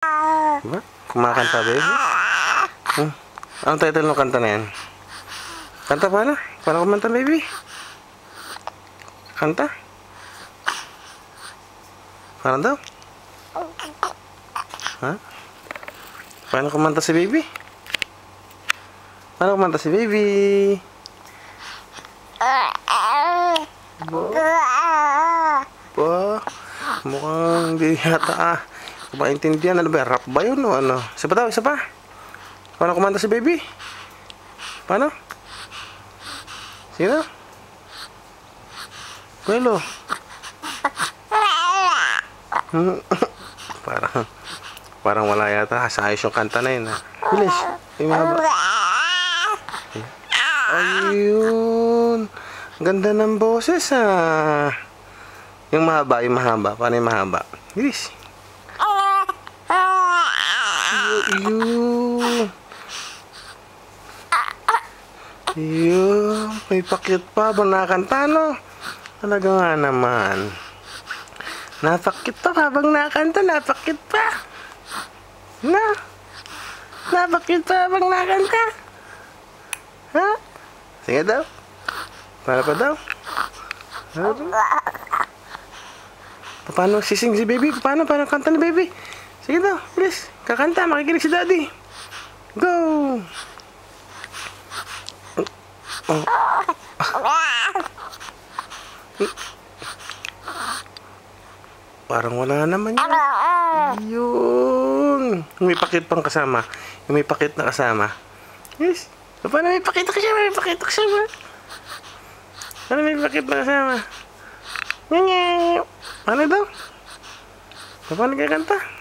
Diba? Kumakanta, baby. Anong title ng kanta na yan? Kanta paano? Paano kumanta, baby? Kanta? Paano daw? Ha? Paano kumanta si baby? Paano kumanta si baby? Ba? Mukhang hindi yata maintindihan. Ano ba? Rap ba yun o ano? Isa pa daw, isa pa. Paano kumanta si baby? Paano? Sino? Kuelo. Parang wala yata. Sayos yung kanta na yun. Bilis. Yung mahaba. Ayun. Ganda ng boses Yung mahaba, yung mahaba. Paano yung mahaba? Bilis. Ayun. Ayun. May pakit pa. Habang nakakanta, no? Talaga nga naman. Napakit pa habang nakakanta. Napakit pa. Napakit pa habang nakakanta. Ha? Sige daw. Para pa daw. Paano sising si baby? Paano kanta ni baby? Sige daw, bilis. Kakanta, makikinig si daddy. Go! Parang wala naman yun. Yun. May pakit pang kasama. Yung may pakit na kasama. Yes. Paano may pakit na kasama? May pakit na kasama. Paano may pakit na kasama? Paano daw? Paano kaya kanta?